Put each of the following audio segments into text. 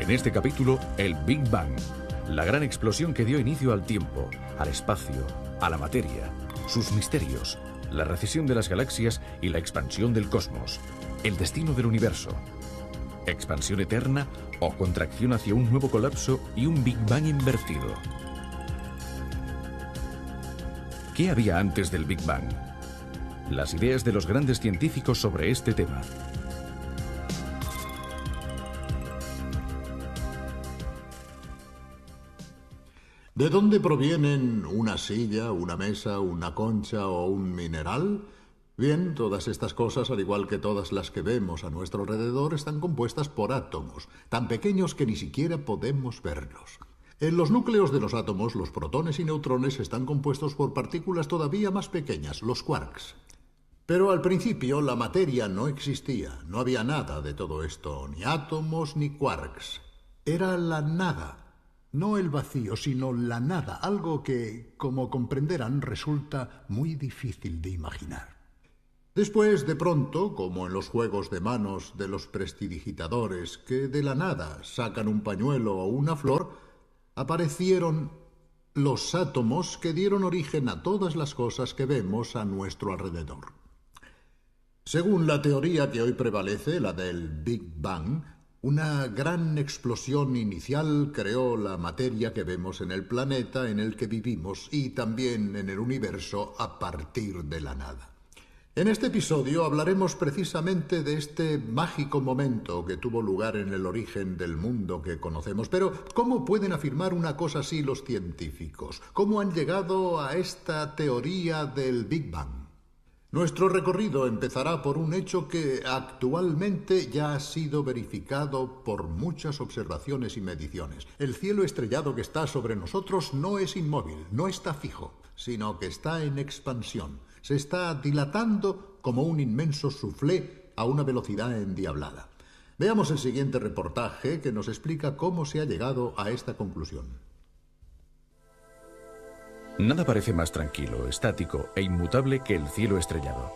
En este capítulo, el Big Bang, la gran explosión que dio inicio al tiempo, al espacio, a la materia, sus misterios, la recesión de las galaxias y la expansión del cosmos, el destino del universo, expansión eterna o contracción hacia un nuevo colapso y un Big Bang invertido. ¿Qué había antes del Big Bang? Las ideas de los grandes científicos sobre este tema. ¿De dónde provienen una silla, una mesa, una concha o un mineral? Bien, todas estas cosas, al igual que todas las que vemos a nuestro alrededor, están compuestas por átomos, tan pequeños que ni siquiera podemos verlos. En los núcleos de los átomos, los protones y neutrones están compuestos por partículas todavía más pequeñas, los quarks. Pero al principio la materia no existía, no había nada de todo esto, ni átomos ni quarks. Era la nada. No el vacío, sino la nada, algo que, como comprenderán, resulta muy difícil de imaginar. Después, de pronto, como en los juegos de manos de los prestidigitadores, que de la nada sacan un pañuelo o una flor, aparecieron los átomos que dieron origen a todas las cosas que vemos a nuestro alrededor. Según la teoría que hoy prevalece, la del Big Bang, una gran explosión inicial creó la materia que vemos en el planeta en el que vivimos y también en el universo a partir de la nada. En este episodio hablaremos precisamente de este mágico momento que tuvo lugar en el origen del mundo que conocemos. Pero, ¿cómo pueden afirmar una cosa así los científicos? ¿Cómo han llegado a esta teoría del Big Bang? Nuestro recorrido empezará por un hecho que actualmente ya ha sido verificado por muchas observaciones y mediciones. El cielo estrellado que está sobre nosotros no es inmóvil, no está fijo, sino que está en expansión. Se está dilatando como un inmenso soufflé a una velocidad endiablada. Veamos el siguiente reportaje que nos explica cómo se ha llegado a esta conclusión. Nada parece más tranquilo, estático e inmutable que el cielo estrellado.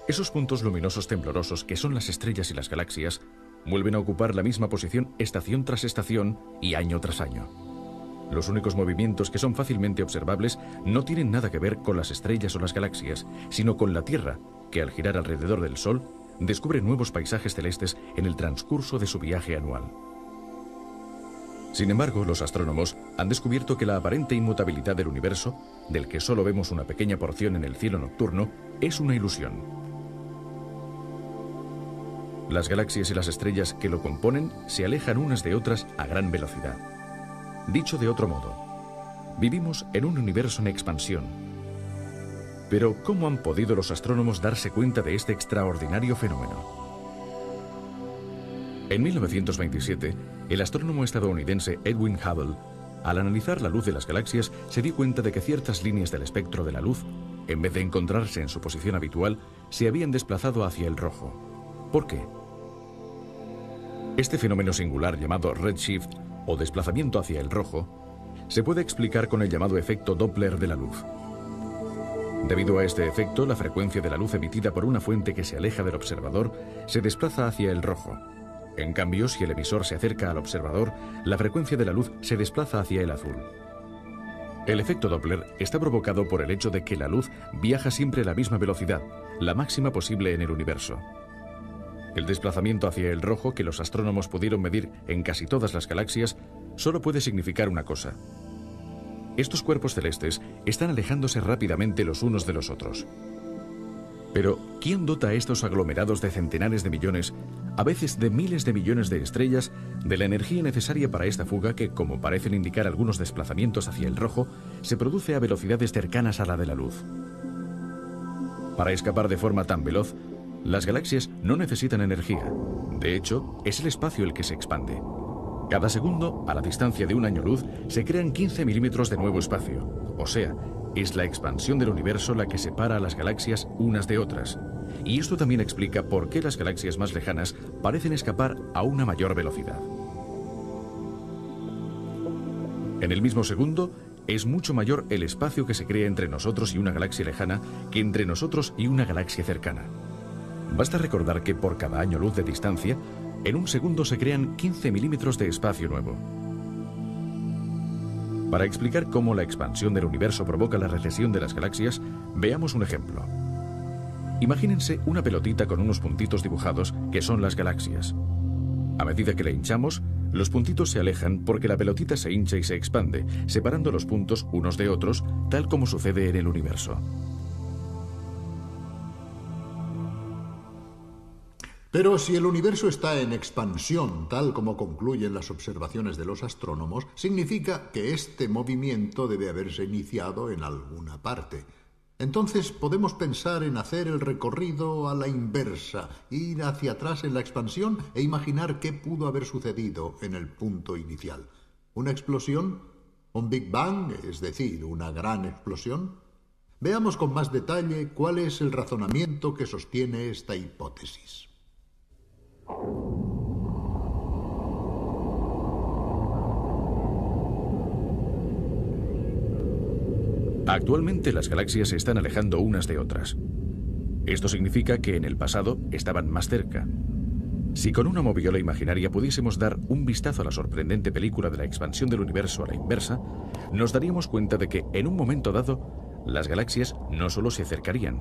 Esos puntos luminosos temblorosos que son las estrellas y las galaxias vuelven a ocupar la misma posición estación tras estación y año tras año. Los únicos movimientos que son fácilmente observables no tienen nada que ver con las estrellas o las galaxias, sino con la Tierra, que al girar alrededor del Sol descubre nuevos paisajes celestes en el transcurso de su viaje anual. Sin embargo, los astrónomos han descubierto que la aparente inmutabilidad del universo, del que solo vemos una pequeña porción en el cielo nocturno, es una ilusión. Las galaxias y las estrellas que lo componen se alejan unas de otras a gran velocidad. Dicho de otro modo, vivimos en un universo en expansión. Pero, ¿cómo han podido los astrónomos darse cuenta de este extraordinario fenómeno? En 1927, el astrónomo estadounidense Edwin Hubble, al analizar la luz de las galaxias, se dio cuenta de que ciertas líneas del espectro de la luz, en vez de encontrarse en su posición habitual, se habían desplazado hacia el rojo. ¿Por qué? Este fenómeno singular llamado redshift, o desplazamiento hacia el rojo, se puede explicar con el llamado efecto Doppler de la luz. Debido a este efecto, la frecuencia de la luz emitida por una fuente que se aleja del observador se desplaza hacia el rojo. En cambio, si el emisor se acerca al observador, la frecuencia de la luz se desplaza hacia el azul. El efecto Doppler está provocado por el hecho de que la luz viaja siempre a la misma velocidad, la máxima posible en el universo. El desplazamiento hacia el rojo que los astrónomos pudieron medir en casi todas las galaxias solo puede significar una cosa. Estos cuerpos celestes están alejándose rápidamente los unos de los otros. Pero, ¿quién dota a estos aglomerados de centenares de millones, a veces de miles de millones de estrellas, de la energía necesaria para esta fuga que, como parecen indicar algunos desplazamientos hacia el rojo, se produce a velocidades cercanas a la de la luz? Para escapar de forma tan veloz, las galaxias no necesitan energía. De hecho, es el espacio el que se expande. Cada segundo, a la distancia de un año luz, se crean 15 milímetros de nuevo espacio. O sea, es la expansión del universo la que separa a las galaxias unas de otras. Y esto también explica por qué las galaxias más lejanas parecen escapar a una mayor velocidad. En el mismo segundo, es mucho mayor el espacio que se crea entre nosotros y una galaxia lejana que entre nosotros y una galaxia cercana. Basta recordar que por cada año luz de distancia, En un segundo se crean 15 milímetros de espacio nuevo. Para explicar cómo la expansión del universo provoca la recesión de las galaxias, veamos un ejemplo. Imagínense una pelotita con unos puntitos dibujados que son las galaxias. A medida que la hinchamos, los puntitos se alejan porque la pelotita se hincha y se expande, separando los puntos unos de otros, tal como sucede en el universo. Pero si el universo está en expansión, tal como concluyen las observaciones de los astrónomos, significa que este movimiento debe haberse iniciado en alguna parte. Entonces podemos pensar en hacer el recorrido a la inversa, ir hacia atrás en la expansión e imaginar qué pudo haber sucedido en el punto inicial. ¿Una explosión? ¿Un Big Bang, es decir, una gran explosión? Veamos con más detalle cuál es el razonamiento que sostiene esta hipótesis. Actualmente las galaxias se están alejando unas de otras. Esto significa que en el pasado estaban más cerca. Si con una moviola imaginaria pudiésemos dar un vistazo a la sorprendente película de la expansión del universo a la inversa, nos daríamos cuenta de que en un momento dado las galaxias no solo se acercarían,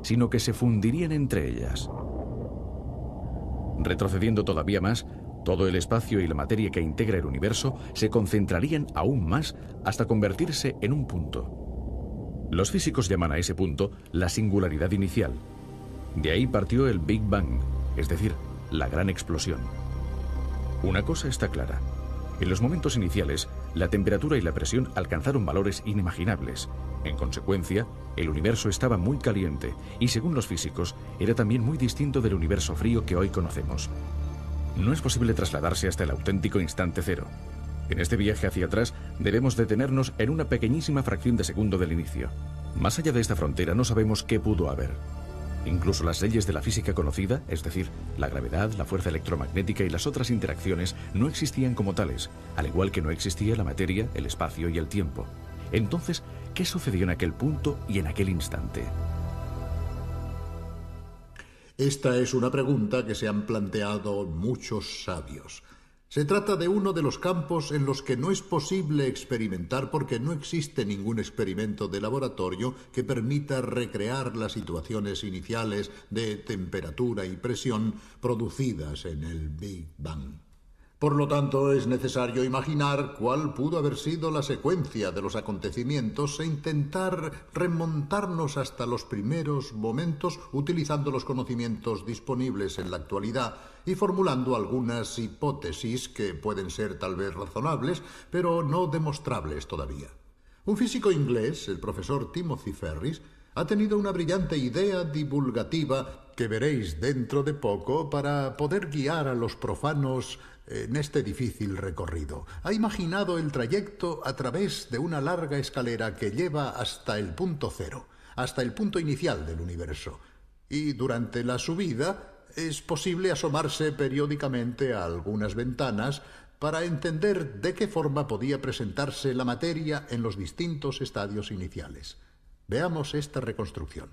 sino que se fundirían entre ellas. Retrocediendo todavía más, todo el espacio y la materia que integra el universo se concentrarían aún más hasta convertirse en un punto. Los físicos llaman a ese punto la singularidad inicial. De ahí partió el Big Bang, es decir, la gran explosión. Una cosa está clara. En los momentos iniciales, la temperatura y la presión alcanzaron valores inimaginables. En consecuencia, el universo estaba muy caliente y, según los físicos, era también muy distinto del universo frío que hoy conocemos. No es posible trasladarse hasta el auténtico instante cero. En este viaje hacia atrás debemos detenernos en una pequeñísima fracción de segundo del inicio. Más allá de esta frontera no sabemos qué pudo haber. Incluso las leyes de la física conocida, es decir, la gravedad, la fuerza electromagnética y las otras interacciones, no existían como tales, al igual que no existía la materia, el espacio y el tiempo. Entonces, ¿qué sucedió en aquel punto y en aquel instante? Esta es una pregunta que se han planteado muchos sabios. Se trata de uno de los campos en los que no es posible experimentar porque no existe ningún experimento de laboratorio que permita recrear las situaciones iniciales de temperatura y presión producidas en el Big Bang. Por lo tanto, es necesario imaginar cuál pudo haber sido la secuencia de los acontecimientos e intentar remontarnos hasta los primeros momentos utilizando los conocimientos disponibles en la actualidad y formulando algunas hipótesis que pueden ser tal vez razonables, pero no demostrables todavía. Un físico inglés, el profesor Timothy Ferris, ha tenido una brillante idea divulgativa que veréis dentro de poco para poder guiar a los profanos en este difícil recorrido. Ha imaginado el trayecto a través de una larga escalera que lleva hasta el punto cero, hasta el punto inicial del universo. Y durante la subida es posible asomarse periódicamente a algunas ventanas para entender de qué forma podía presentarse la materia en los distintos estadios iniciales. Veamos esta reconstrucción.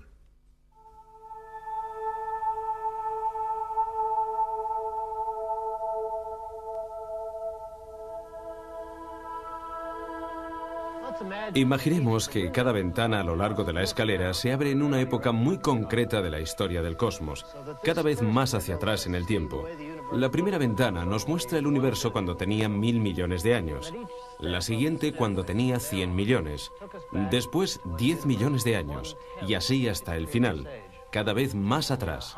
Imaginemos que cada ventana a lo largo de la escalera se abre en una época muy concreta de la historia del cosmos, cada vez más hacia atrás en el tiempo. La primera ventana nos muestra el universo cuando tenía 1000 millones de años, la siguiente cuando tenía 100 millones, después 10 millones de años, y así hasta el final, cada vez más atrás.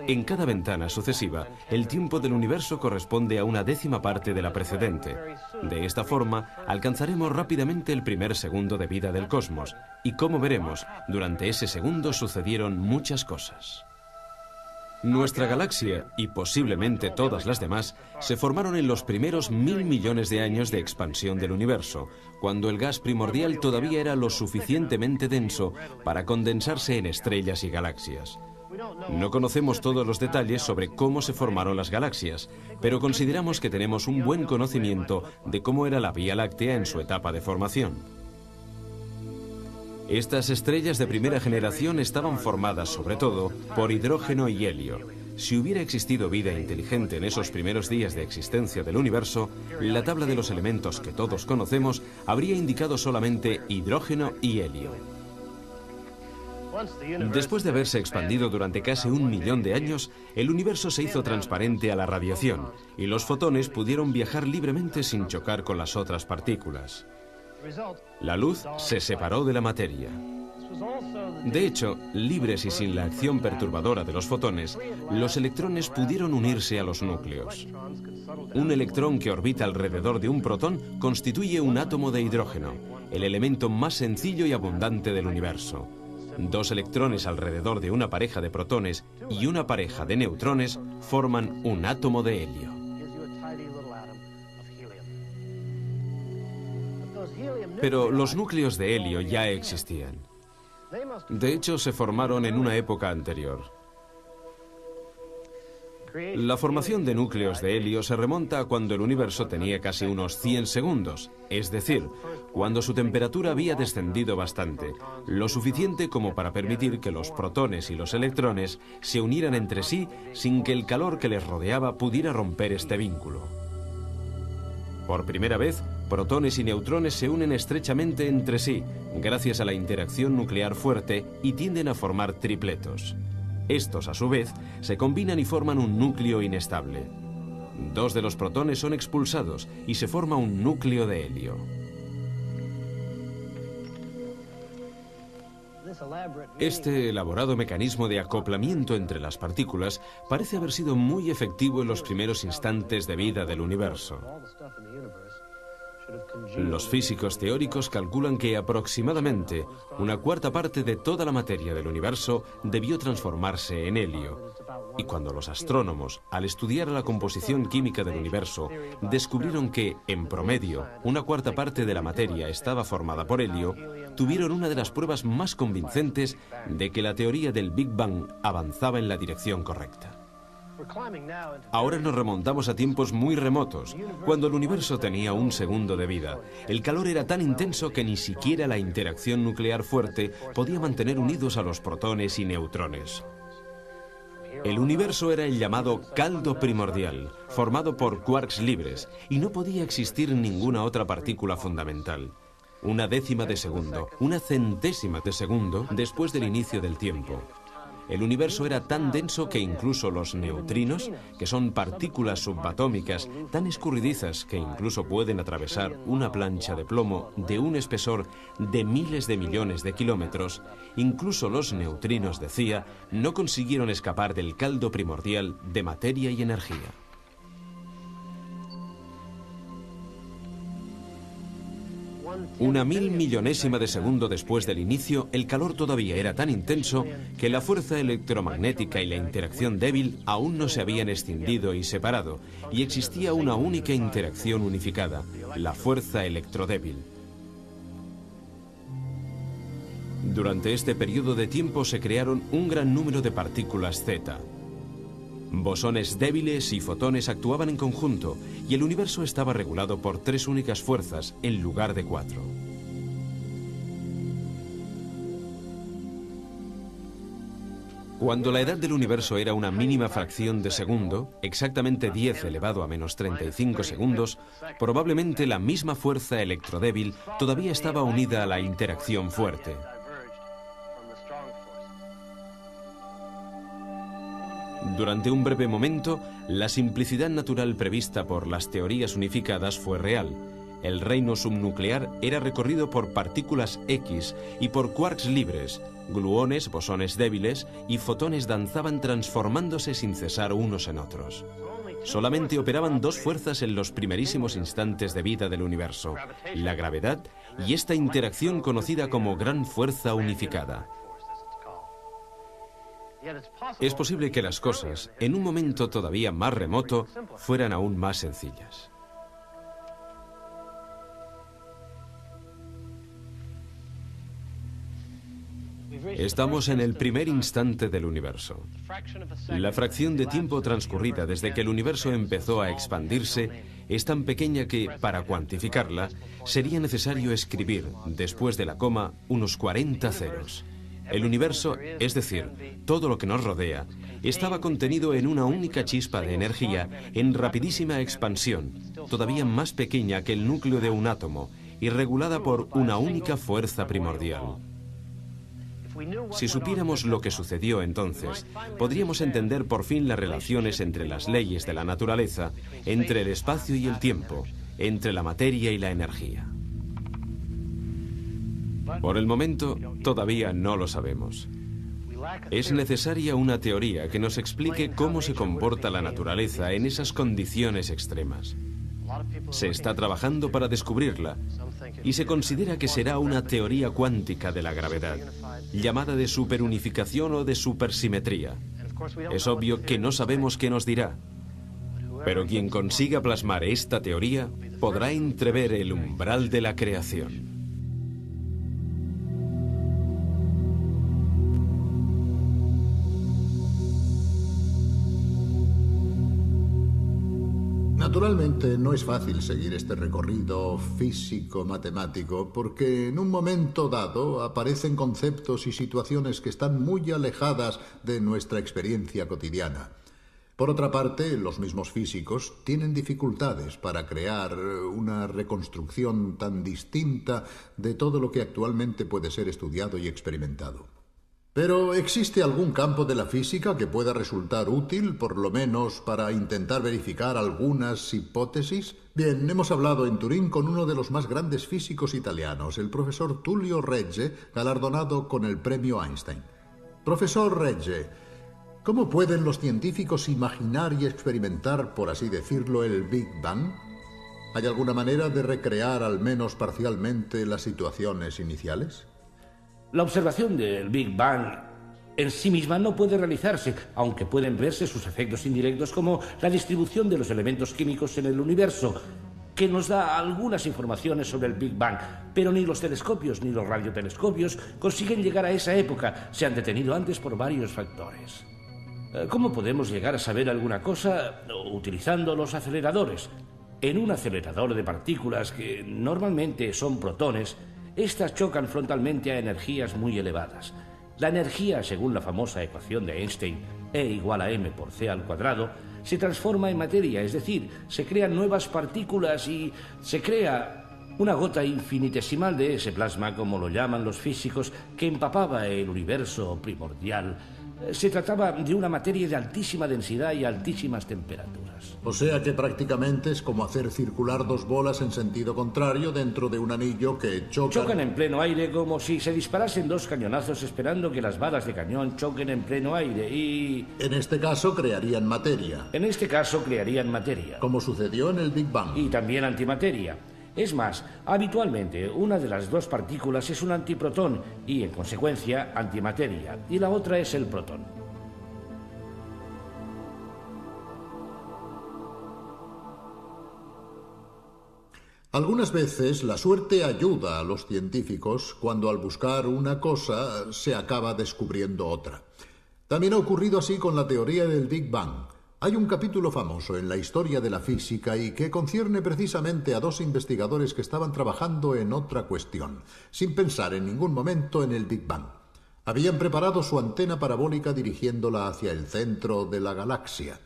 En cada ventana sucesiva, el tiempo del universo corresponde a una décima parte de la precedente. De esta forma, alcanzaremos rápidamente el primer segundo de vida del cosmos, y como veremos, durante ese segundo sucedieron muchas cosas. Nuestra galaxia, y posiblemente todas las demás, se formaron en los primeros 1000 millones de años de expansión del universo, cuando el gas primordial todavía era lo suficientemente denso para condensarse en estrellas y galaxias. No conocemos todos los detalles sobre cómo se formaron las galaxias, pero consideramos que tenemos un buen conocimiento de cómo era la Vía Láctea en su etapa de formación. Estas estrellas de primera generación estaban formadas sobre todo por hidrógeno y helio. Si hubiera existido vida inteligente en esos primeros días de existencia del universo, la tabla de los elementos que todos conocemos habría indicado solamente hidrógeno y helio. Después de haberse expandido durante casi 1 millón de años, el universo se hizo transparente a la radiación y los fotones pudieron viajar libremente sin chocar con las otras partículas. La luz se separó de la materia. De hecho, libres y sin la acción perturbadora de los fotones, los electrones pudieron unirse a los núcleos. Un electrón que orbita alrededor de un protón constituye un átomo de hidrógeno, el elemento más sencillo y abundante del universo. 2 electrones alrededor de una pareja de protones y una pareja de neutrones forman un átomo de helio. Pero los núcleos de helio ya existían. De hecho, se formaron en una época anterior. La formación de núcleos de helio se remonta a cuando el universo tenía casi unos 100 segundos, es decir, cuando su temperatura había descendido bastante, lo suficiente como para permitir que los protones y los electrones se unieran entre sí sin que el calor que les rodeaba pudiera romper este vínculo. Por primera vez, protones y neutrones se unen estrechamente entre sí, gracias a la interacción nuclear fuerte, y tienden a formar tripletos. Estos, a su vez, se combinan y forman un núcleo inestable. 2 de los protones son expulsados y se forma un núcleo de helio. Este elaborado mecanismo de acoplamiento entre las partículas parece haber sido muy efectivo en los primeros instantes de vida del universo. Los físicos teóricos calculan que aproximadamente 1/4 parte de toda la materia del universo debió transformarse en helio. Y cuando los astrónomos, al estudiar la composición química del universo, descubrieron que, en promedio, 1/4 parte de la materia estaba formada por helio, tuvieron una de las pruebas más convincentes de que la teoría del Big Bang avanzaba en la dirección correcta. Ahora nos remontamos a tiempos muy remotos, cuando el universo tenía 1 segundo de vida. El calor era tan intenso que ni siquiera la interacción nuclear fuerte podía mantener unidos a los protones y neutrones. El universo era el llamado caldo primordial, formado por quarks libres, y no podía existir ninguna otra partícula fundamental. 1/10 de segundo, 1/100ésima de segundo después del inicio del tiempo. El universo era tan denso que incluso los neutrinos, que son partículas subatómicas tan escurridizas que incluso pueden atravesar una plancha de plomo de un espesor de miles de millones de kilómetros, incluso los neutrinos, decía, no consiguieron escapar del caldo primordial de materia y energía. 1.000 millonésima de segundo después del inicio, el calor todavía era tan intenso que la fuerza electromagnética y la interacción débil aún no se habían escindido y separado, y existía una única interacción unificada, la fuerza electrodébil. Durante este periodo de tiempo se crearon un gran número de partículas Z. Bosones débiles y fotones actuaban en conjunto y el universo estaba regulado por 3 únicas fuerzas en lugar de 4. Cuando la edad del universo era una mínima fracción de segundo, exactamente 10 elevado a menos 35 segundos, probablemente la misma fuerza electrodébil todavía estaba unida a la interacción fuerte. Durante un breve momento, la simplicidad natural prevista por las teorías unificadas fue real. El reino subnuclear era recorrido por partículas X y por quarks libres. Gluones, bosones débiles y fotones danzaban transformándose sin cesar unos en otros. Solamente operaban 2 fuerzas en los primerísimos instantes de vida del universo: la gravedad y esta interacción conocida como gran fuerza unificada. Es posible que las cosas, en un momento todavía más remoto, fueran aún más sencillas. Estamos en el primer instante del universo. La fracción de tiempo transcurrida desde que el universo empezó a expandirse es tan pequeña que, para cuantificarla, sería necesario escribir, después de la coma, unos 40 ceros. El universo, es decir, todo lo que nos rodea, estaba contenido en una única chispa de energía en rapidísima expansión, todavía más pequeña que el núcleo de un átomo y regulada por una única fuerza primordial. Si supiéramos lo que sucedió entonces, podríamos entender por fin las relaciones entre las leyes de la naturaleza, entre el espacio y el tiempo, entre la materia y la energía. Por el momento, todavía no lo sabemos. Es necesaria una teoría que nos explique cómo se comporta la naturaleza en esas condiciones extremas. Se está trabajando para descubrirla y se considera que será una teoría cuántica de la gravedad, llamada de superunificación o de supersimetría. Es obvio que no sabemos qué nos dirá, pero quien consiga plasmar esta teoría podrá entrever el umbral de la creación. Naturalmente, no es fácil seguir este recorrido físico-matemático porque en un momento dado aparecen conceptos y situaciones que están muy alejadas de nuestra experiencia cotidiana. Por otra parte, los mismos físicos tienen dificultades para crear una reconstrucción tan distinta de todo lo que actualmente puede ser estudiado y experimentado. Pero ¿existe algún campo de la física que pueda resultar útil, por lo menos para intentar verificar algunas hipótesis? Bien, hemos hablado en Turín con uno de los más grandes físicos italianos, el profesor Tullio Regge, galardonado con el premio Einstein. Profesor Regge, ¿cómo pueden los científicos imaginar y experimentar, por así decirlo, el Big Bang? ¿Hay alguna manera de recrear al menos parcialmente las situaciones iniciales? La observación del Big Bang en sí misma no puede realizarse, aunque pueden verse sus efectos indirectos como la distribución de los elementos químicos en el universo, que nos da algunas informaciones sobre el Big Bang, pero ni los telescopios ni los radiotelescopios consiguen llegar a esa época, se han detenido antes por varios factores. ¿Cómo podemos llegar a saber alguna cosa utilizando los aceleradores? En un acelerador de partículas, que normalmente son protones, estas chocan frontalmente a energías muy elevadas. La energía, según la famosa ecuación de Einstein, E igual a m por c al cuadrado, se transforma en materia, es decir, se crean nuevas partículas y se crea una gota infinitesimal de ese plasma, como lo llaman los físicos, que empapaba el universo primordial. Se trataba de una materia de altísima densidad y altísimas temperaturas. O sea que prácticamente es como hacer circular dos bolas en sentido contrario dentro de un anillo que chocan en pleno aire, como si se disparasen dos cañonazos esperando que las balas de cañón choquen en pleno aire y... En este caso crearían materia. En este caso crearían materia. Como sucedió en el Big Bang. Y también antimateria. Es más, habitualmente una de las dos partículas es un antiprotón y, en consecuencia, antimateria, y la otra es el protón. Algunas veces la suerte ayuda a los científicos cuando al buscar una cosa se acaba descubriendo otra. También ha ocurrido así con la teoría del Big Bang. Hay un capítulo famoso en la historia de la física y que concierne precisamente a dos investigadores que estaban trabajando en otra cuestión, sin pensar en ningún momento en el Big Bang. Habían preparado su antena parabólica dirigiéndola hacia el centro de la galaxia.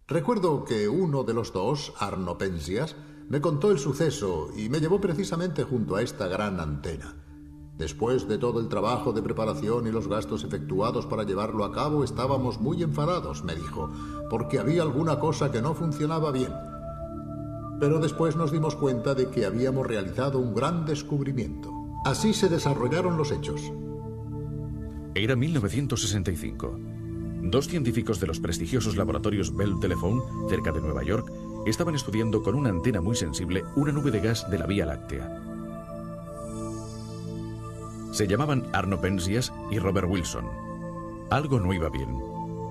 Recuerdo que uno de los dos, Arno Penzias, me contó el suceso y me llevó precisamente junto a esta gran antena. Después de todo el trabajo de preparación y los gastos efectuados para llevarlo a cabo, estábamos muy enfadados, me dijo, porque había alguna cosa que no funcionaba bien. Pero después nos dimos cuenta de que habíamos realizado un gran descubrimiento. Así se desarrollaron los hechos. Era 1965. Dos científicos de los prestigiosos laboratorios Bell Telephone, cerca de Nueva York, estaban estudiando con una antena muy sensible una nube de gas de la Vía Láctea. Se llamaban Arno Penzias y Robert Wilson. Algo no iba bien.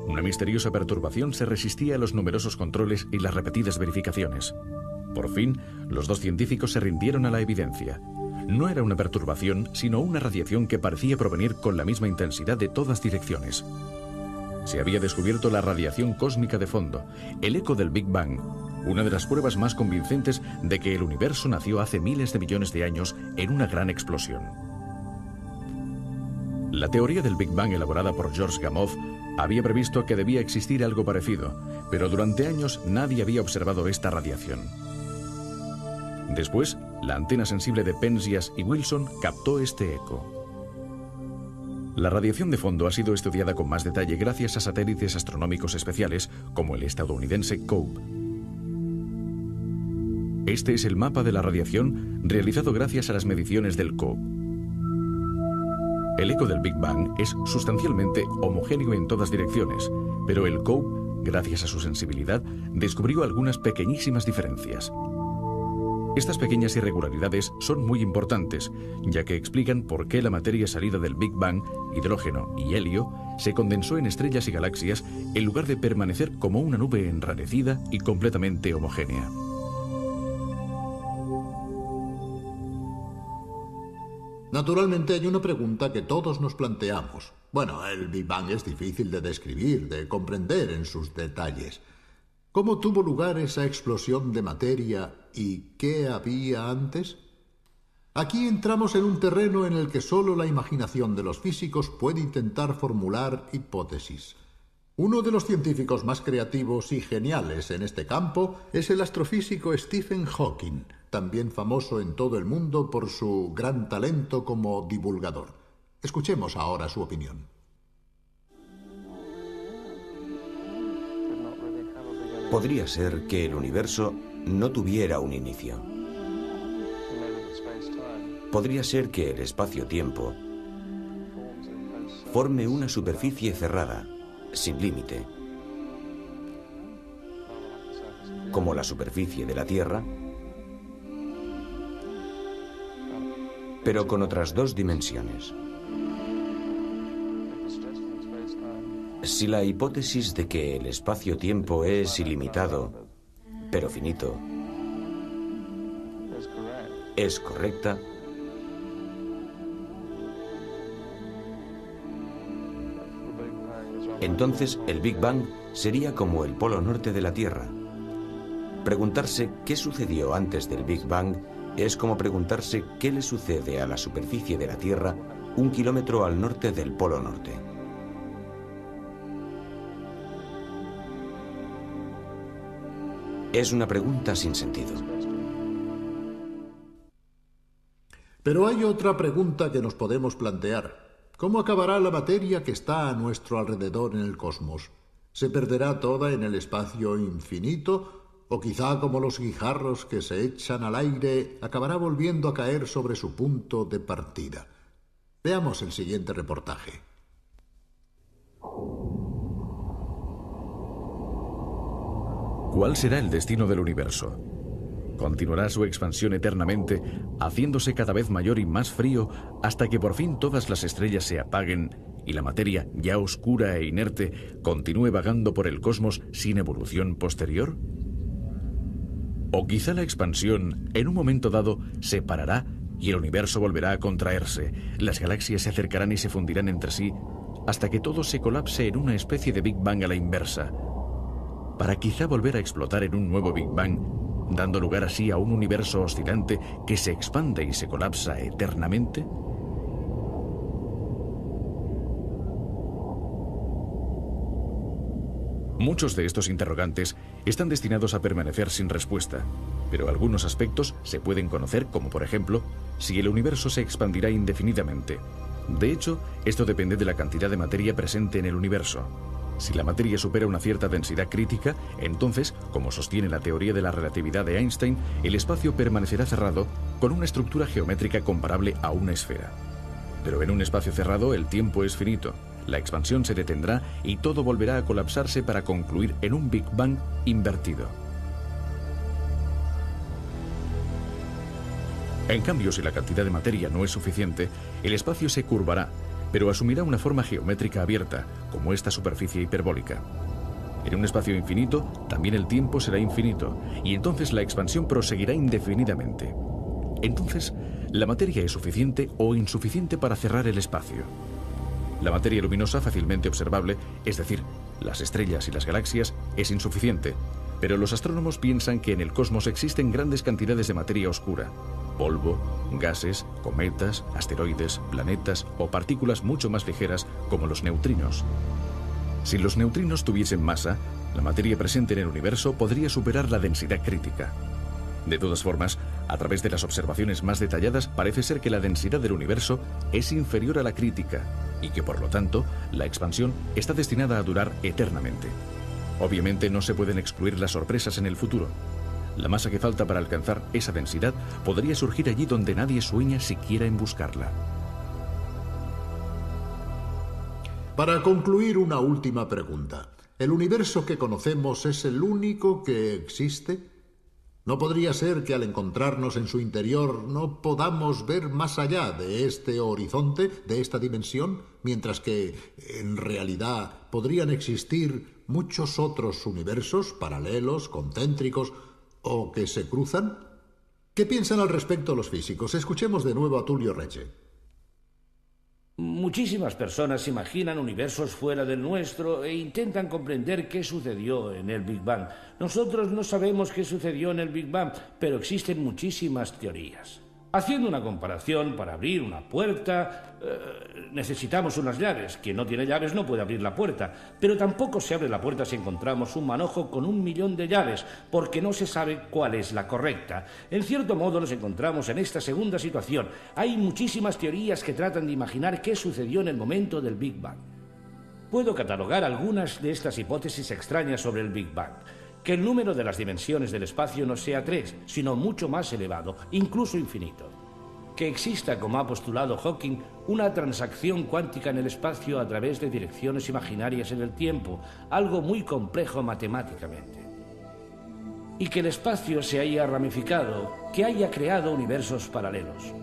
Una misteriosa perturbación se resistía a los numerosos controles y las repetidas verificaciones. Por fin, los dos científicos se rindieron a la evidencia. No era una perturbación, sino una radiación que parecía provenir con la misma intensidad de todas direcciones. Se había descubierto la radiación cósmica de fondo, el eco del Big Bang, una de las pruebas más convincentes de que el universo nació hace miles de millones de años en una gran explosión. La teoría del Big Bang elaborada por George Gamow había previsto que debía existir algo parecido, pero durante años nadie había observado esta radiación. Después, la antena sensible de Penzias y Wilson captó este eco. La radiación de fondo ha sido estudiada con más detalle gracias a satélites astronómicos especiales como el estadounidense COBE. Este es el mapa de la radiación realizado gracias a las mediciones del COBE. El eco del Big Bang es sustancialmente homogéneo en todas direcciones, pero el COBE, gracias a su sensibilidad, descubrió algunas pequeñísimas diferencias. Estas pequeñas irregularidades son muy importantes, ya que explican por qué la materia salida del Big Bang, hidrógeno y helio, se condensó en estrellas y galaxias en lugar de permanecer como una nube enrarecida y completamente homogénea. Naturalmente hay una pregunta que todos nos planteamos. Bueno, el Big Bang es difícil de describir, de comprender en sus detalles. ¿Cómo tuvo lugar esa explosión de materia y qué había antes? Aquí entramos en un terreno en el que solo la imaginación de los físicos puede intentar formular hipótesis. Uno de los científicos más creativos y geniales en este campo es el astrofísico Stephen Hawking, también famoso en todo el mundo por su gran talento como divulgador. Escuchemos ahora su opinión. Podría ser que el universo no tuviera un inicio. Podría ser que el espacio-tiempo forme una superficie cerrada, sin límite, como la superficie de la Tierra, pero con otras dos dimensiones. Si la hipótesis de que el espacio-tiempo es ilimitado, pero finito, es correcta, entonces el Big Bang sería como el polo norte de la Tierra. Preguntarse qué sucedió antes del Big Bang es como preguntarse qué le sucede a la superficie de la Tierra 1 kilómetro al norte del polo norte. Es una pregunta sin sentido. Pero hay otra pregunta que nos podemos plantear. ¿Cómo acabará la materia que está a nuestro alrededor en el cosmos? ¿Se perderá toda en el espacio infinito? ¿O quizá, como los guijarros que se echan al aire, acabará volviendo a caer sobre su punto de partida? Veamos el siguiente reportaje. ¿Cuál será el destino del universo? ¿Continuará su expansión eternamente, haciéndose cada vez mayor y más frío, hasta que por fin todas las estrellas se apaguen y la materia, ya oscura e inerte, continúe vagando por el cosmos sin evolución posterior? ¿O quizá la expansión, en un momento dado, se parará y el universo volverá a contraerse, las galaxias se acercarán y se fundirán entre sí, hasta que todo se colapse en una especie de Big Bang a la inversa, para quizá volver a explotar en un nuevo Big Bang, dando lugar así a un universo oscilante que se expande y se colapsa eternamente? Muchos de estos interrogantes están destinados a permanecer sin respuesta, pero algunos aspectos se pueden conocer, como por ejemplo, si el universo se expandirá indefinidamente. De hecho, esto depende de la cantidad de materia presente en el universo. Si la materia supera una cierta densidad crítica, entonces, como sostiene la teoría de la relatividad de Einstein, el espacio permanecerá cerrado con una estructura geométrica comparable a una esfera. Pero en un espacio cerrado el tiempo es finito, la expansión se detendrá y todo volverá a colapsarse para concluir en un Big Bang invertido. En cambio, si la cantidad de materia no es suficiente, el espacio se curvará, pero asumirá una forma geométrica abierta, como esta superficie hiperbólica. En un espacio infinito, también el tiempo será infinito, y entonces la expansión proseguirá indefinidamente. Entonces, la materia es suficiente o insuficiente para cerrar el espacio. La materia luminosa fácilmente observable, es decir, las estrellas y las galaxias, es insuficiente, pero los astrónomos piensan que en el cosmos existen grandes cantidades de materia oscura. polvo, gases, cometas, asteroides, planetas o partículas mucho más ligeras como los neutrinos. Si los neutrinos tuviesen masa, la materia presente en el universo podría superar la densidad crítica. De todas formas, a través de las observaciones más detalladas, parece ser que la densidad del universo es inferior a la crítica y que, por lo tanto, la expansión está destinada a durar eternamente. Obviamente no se pueden excluir las sorpresas en el futuro. La masa que falta para alcanzar esa densidad podría surgir allí donde nadie sueña siquiera en buscarla. Para concluir, una última pregunta. ¿El universo que conocemos es el único que existe? ¿No podría ser que al encontrarnos en su interior no podamos ver más allá de este horizonte, de esta dimensión, mientras que, en realidad, podrían existir muchos otros universos paralelos, concéntricos o que se cruzan? ¿Qué piensan al respecto los físicos? Escuchemos de nuevo a Tullio Regge. Muchísimas personas imaginan universos fuera del nuestro e intentan comprender qué sucedió en el Big Bang. Nosotros no sabemos qué sucedió en el Big Bang, pero existen muchísimas teorías. Haciendo una comparación, para abrir una puerta, necesitamos unas llaves. Quien no tiene llaves no puede abrir la puerta. Pero tampoco se abre la puerta si encontramos un manojo con 1.000.000 de llaves, porque no se sabe cuál es la correcta. En cierto modo nos encontramos en esta segunda situación. Hay muchísimas teorías que tratan de imaginar qué sucedió en el momento del Big Bang. Puedo catalogar algunas de estas hipótesis extrañas sobre el Big Bang. Que el número de las dimensiones del espacio no sea 3, sino mucho más elevado, incluso infinito. Que exista, como ha postulado Hawking, una transacción cuántica en el espacio a través de direcciones imaginarias en el tiempo, algo muy complejo matemáticamente. Y que el espacio se haya ramificado, que haya creado universos paralelos.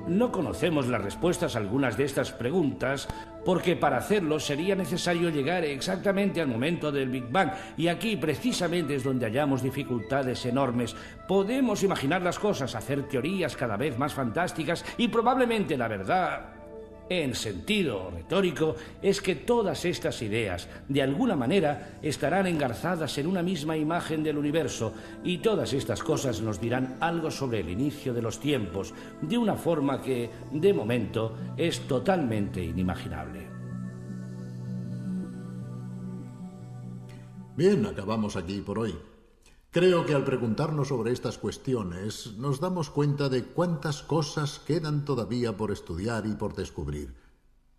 No conocemos las respuestas a algunas de estas preguntas, porque para hacerlo sería necesario llegar exactamente al momento del Big Bang, y aquí precisamente es donde hallamos dificultades enormes. Podemos imaginar las cosas, hacer teorías cada vez más fantásticas, y probablemente la verdad, en sentido retórico, es que todas estas ideas, de alguna manera, estarán engarzadas en una misma imagen del universo, y todas estas cosas nos dirán algo sobre el inicio de los tiempos, de una forma que, de momento, es totalmente inimaginable. Bien, acabamos aquí por hoy. Creo que al preguntarnos sobre estas cuestiones nos damos cuenta de cuántas cosas quedan todavía por estudiar y por descubrir.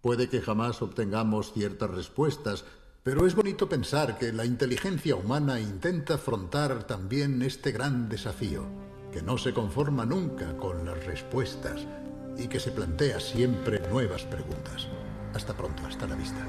Puede que jamás obtengamos ciertas respuestas, pero es bonito pensar que la inteligencia humana intenta afrontar también este gran desafío, que no se conforma nunca con las respuestas y que se plantea siempre nuevas preguntas. Hasta pronto, hasta la vista.